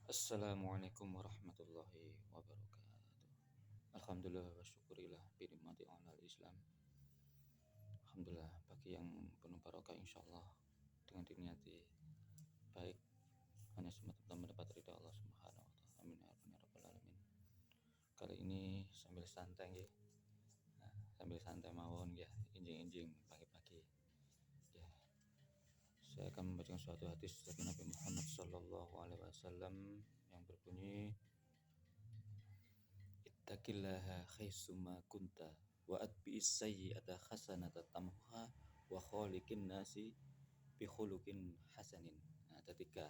Assalamualaikum warahmatullahi wabarakatuh. Alhamdulillah wa syukurillah bi nikmati alal Islam. Alhamdulillah pagi yang penuh barokah insyaallah dengan diniati baik hanya semata-mata mendapat ridha Allah Subhanahu wa taala. Amin ya rabbal alamin. Kali ini sambil santai nggih. Nah, sambil santai mawon ya, injing-injing pagi-pagi. Ya, saya akan membacakan suatu hadis dari Nabi Muhammad sallallahu alaihi wasallam yang berbunyi ittaqillaha haitsuma kunta wa atbi'is sayyi'ata hasanata tamhuha wa khaliqin nasi bi khuluqin hasanin. Nah, ada tiga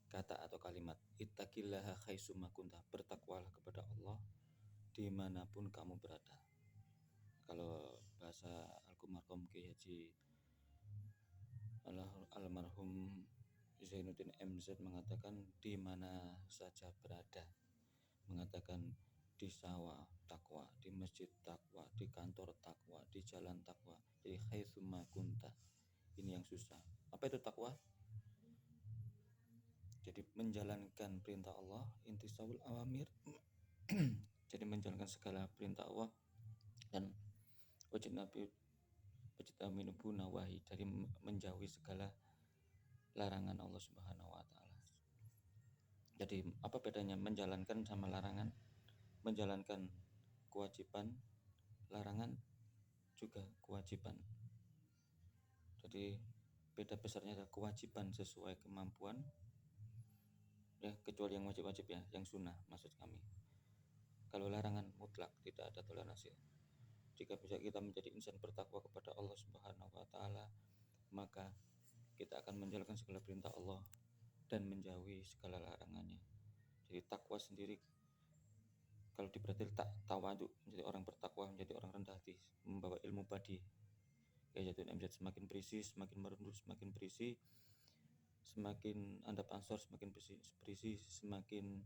kata atau kalimat. Ittaqillaha haitsuma kunta, bertakwalah kepada Allah dimanapun kamu berada. Kalau bahasa almarhum Kiai Haji almarhum Zainuddin MZ mengatakan di mana saja berada, mengatakan di sawah takwa, di masjid takwa, di kantor takwa, di jalan takwa. Jadi haitsuma kunta. Ini yang susah. Apa itu takwa? Jadi menjalankan perintah Allah, intisabul awamir. Jadi menjalankan segala perintah Allah dan wajib nabi wajib nawahi, dari menjauhi segala larangan Allah Subhanahu wa taala. Jadi apa bedanya menjalankan sama larangan? Menjalankan kewajiban, larangan juga kewajiban. Jadi beda besarnya adalah kewajiban sesuai kemampuan, ya, kecuali yang wajib-wajib ya, yang sunnah maksud kami. Kalau larangan mutlak tidak ada toleransi. Jika bisa kita menjadi insan bertakwa kepada Allah Subhanahu wa taala, maka kita akan menjalankan segala perintah Allah dan menjauhi segala larangannya. Jadi takwa sendiri kalau diberarti tawadu, menjadi orang bertakwa, menjadi orang rendah hati, membawa ilmu badi. Ya, jatuh MZ semakin berisi, semakin merunduk, semakin berisi, semakin Anda pansor, semakin berisi, semakin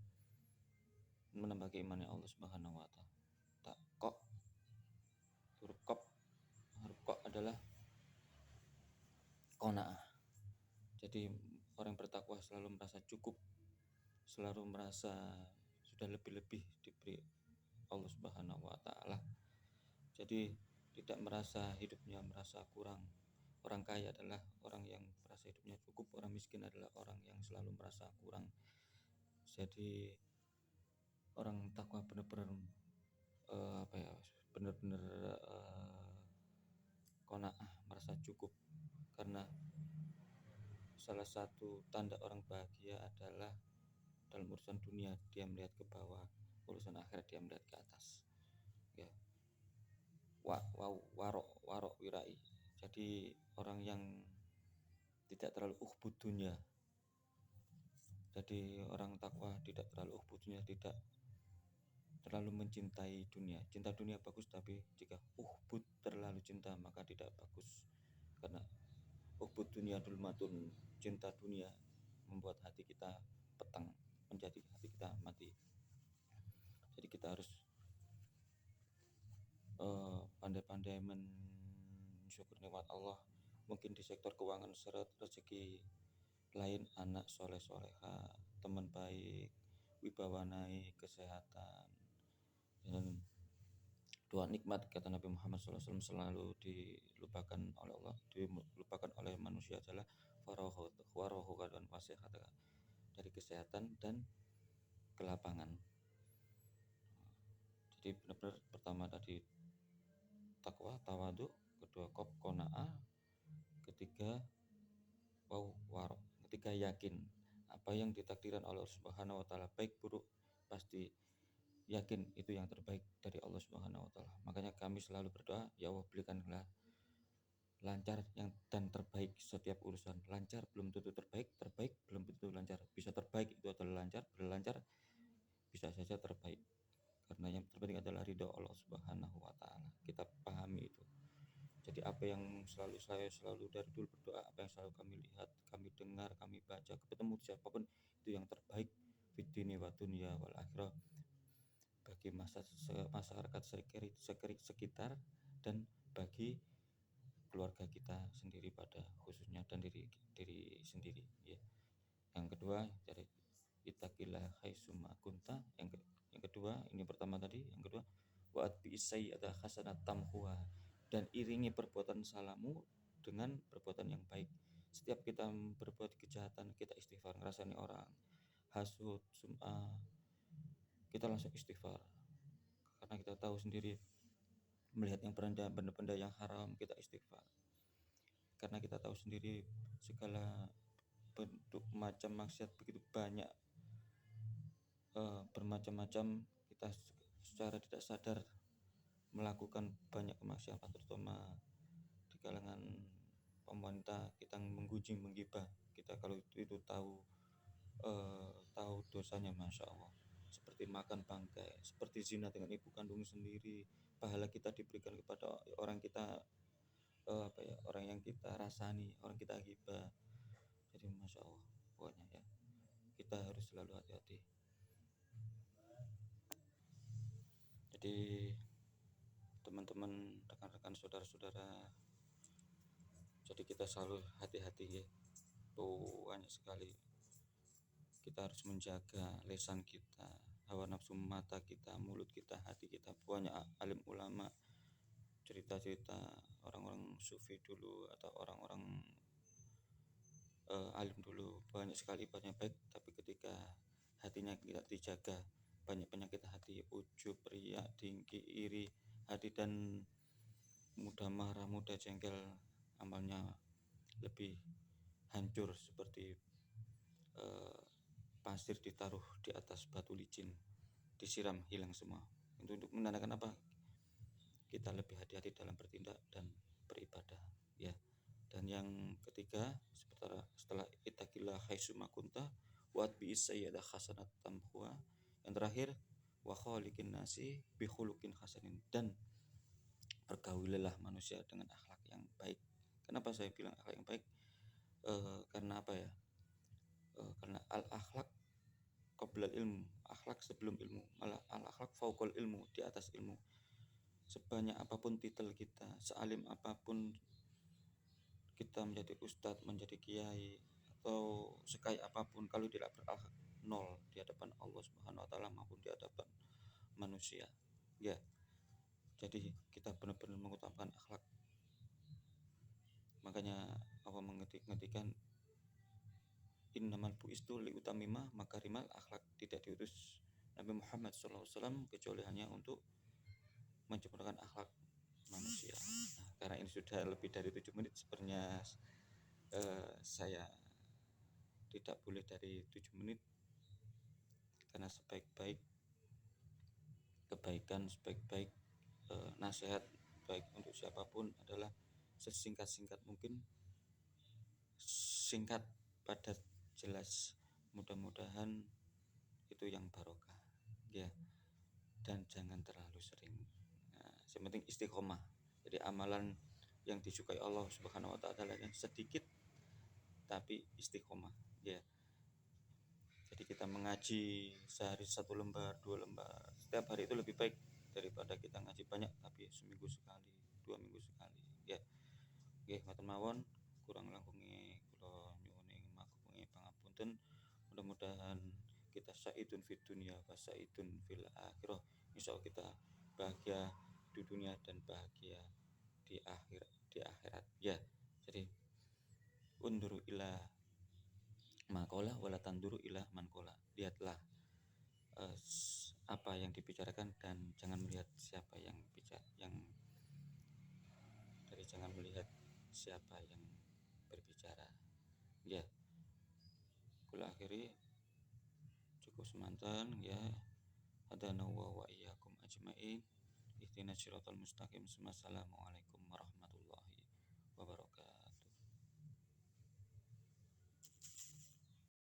menambah keimanan Allah Subhanahu wa taala. Tak kok huruf kok adalah qanaah. Jadi orang bertakwa selalu merasa cukup, selalu merasa sudah lebih-lebih diberi Allah Subhanahu wa taala. Jadi tidak merasa hidupnya merasa kurang. Orang kaya adalah orang yang merasa hidupnya cukup, orang miskin adalah orang yang selalu merasa kurang. Jadi orang takwa benar-benar benar-benar qanaah, merasa cukup, karena salah satu tanda orang bahagia adalah dalam urusan dunia dia melihat ke bawah, urusan akhirat dia melihat ke atas. Ya. Warok wirai. Jadi orang yang tidak terlalu uhbud dunia. Jadi orang takwa tidak terlalu uhbud dunia, tidak terlalu mencintai dunia. Cinta dunia bagus, tapi jika uhbud terlalu cinta maka tidak bagus. Karena uhbud dunia dulmatun, cinta dunia membuat hati kita petang, menjadi hati kita mati. Jadi kita harus pandai-pandai mensyukur nikmat Allah. Mungkin di sektor keuangan seret rezeki lain, anak soleh-soleha, teman baik, wibawa naik, kesehatan, dan dua nikmat kata Nabi Muhammad SAW selalu dilupakan oleh Allah, dilupakan oleh manusia adalah farahu dan wasihat, dari kesehatan dan kelapangan. Jadi benar-benar pertama tadi takwa, tawadu, kedua qanaah, ketiga warok, ketiga yakin apa yang ditakdirkan oleh Allah Subhanahu wa taala, baik buruk pasti yakin itu yang terbaik dari Allah Subhanahu wa taala. Makanya kami selalu berdoa, ya Allah berikanlah lancar yang dan terbaik setiap urusan. Lancar belum tentu terbaik, terbaik belum tentu lancar. Bisa terbaik itu adalah lancar, berlancar bisa saja terbaik. Karena yang terpenting adalah ridho Allah Subhanahu wa taala. Kita pahami itu. Jadi apa yang saya selalu dari dulu berdoa, apa yang selalu kami lihat, kami dengar, kami baca, ketemu siapapun, itu yang terbaik fitini wa dunya wal akhirah, bagi masyarakat sekitar dan bagi keluarga kita sendiri pada khususnya, dan diri sendiri ya. Yang kedua, dari haitsuma kunta. Yang kedua, ini pertama tadi, yang kedua wa atbi sayyi'ata hasanat tamhuha, dan iringi perbuatan salahmu dengan perbuatan yang baik. Setiap kita berbuat kejahatan, kita istighfar, ngerasani orang hasud, sum'ah, kita langsung istighfar. Karena kita tahu sendiri, melihat yang benda-benda yang haram, kita istighfar. Karena kita tahu sendiri segala bentuk macam maksiat begitu banyak, bermacam-macam, kita secara tidak sadar melakukan banyak kemaksiatan, terutama di kalangan pemerintah. Kita menggunjing, menggibah, kita kalau itu tahu dosanya, masya Allah, seperti makan bangkai, seperti zina dengan ibu kandung sendiri. Pahala kita diberikan kepada orang kita, orang yang kita rasani, orang kita gibah. Jadi masya Allah, pokoknya ya, kita harus selalu hati-hati. Jadi teman-teman, rekan-rekan, saudara-saudara, jadi kita selalu hati-hati ya. Tuh banyak sekali kita harus menjaga lisan kita, hawa nafsu, mata kita, mulut kita, hati kita. Banyak alim ulama cerita-cerita orang-orang sufi dulu atau orang-orang alim dulu, banyak sekali banyak baik, tapi ketika hatinya tidak dijaga, banyak penyakit hati, ujub, riya, dengki, iri hati, dan mudah marah, mudah jengkel, amalnya lebih hancur seperti pasir ditaruh di atas batu licin, disiram hilang semua. Untuk menandakan apa? Kita lebih hati-hati dalam bertindak dan beribadah ya. Dan yang ketiga, setelah ittaqillah haitsuma kunta wa atbi sayyi'ata hasanat tamhuha, yang terakhir wa khaliqin nasi bi khuluqin hasanin, dan pergaulilah manusia dengan akhlak yang baik. Kenapa saya bilang akhlak yang baik? Karena apa ya? Karena al akhlak qabla ilmu, akhlak sebelum ilmu, malah al akhlak fauqal ilmu, di atas ilmu. Sebanyak apapun titel kita, sealim apapun kita menjadi ustadz, menjadi kiai, atau sekaya apapun, kalau tidak berakhlak, nol di hadapan Allah Subhanahu wa taala maupun di hadapan manusia. Ya. Jadi kita benar-benar mengutamakan akhlak. Makanya Allah mengetikkan innamal bu'istu liutamima makarimal akhlak. Tidak diutus Nabi Muhammad SAW kecuali hanya untuk menciptakan akhlak manusia. Nah, karena ini sudah lebih dari 7 menit, sebenarnya saya tidak boleh dari 7 menit, karena sebaik-baik kebaikan, sebaik-baik nasihat baik untuk siapapun adalah sesingkat-singkat mungkin, singkat, padat, jelas. Mudah-mudahan itu yang barokah ya, dan jangan terlalu sering. Nah, yang penting istiqomah. Jadi amalan yang disukai Allah Subhanahu wa taala yang sedikit tapi istiqomah ya. Jadi kita mengaji sehari 1 lembar, 2 lembar setiap hari itu lebih baik daripada kita ngaji banyak tapi seminggu sekali, 2 minggu sekali ya. Nggih, ngoten mawon, kurang langkunge kula nyuwun makunge pangapunten. Mudah-mudahan kita saidun fid dunya wa saidun fil akhirah. Insyaallah kita bahagia di dunia dan bahagia di akhirat ya. Jadi unduru ila makola wala tanduru ila mankola. Lihatlah apa yang dibicarakan dan jangan melihat siapa yang bicara, jangan melihat siapa yang berbicara ya. Kula akhiri cukup semantan ya. Hadana wa iyyakum ajmain. Ihdinas siratal mustaqim. Assalamualaikum warahmatullahi wabarakatuh.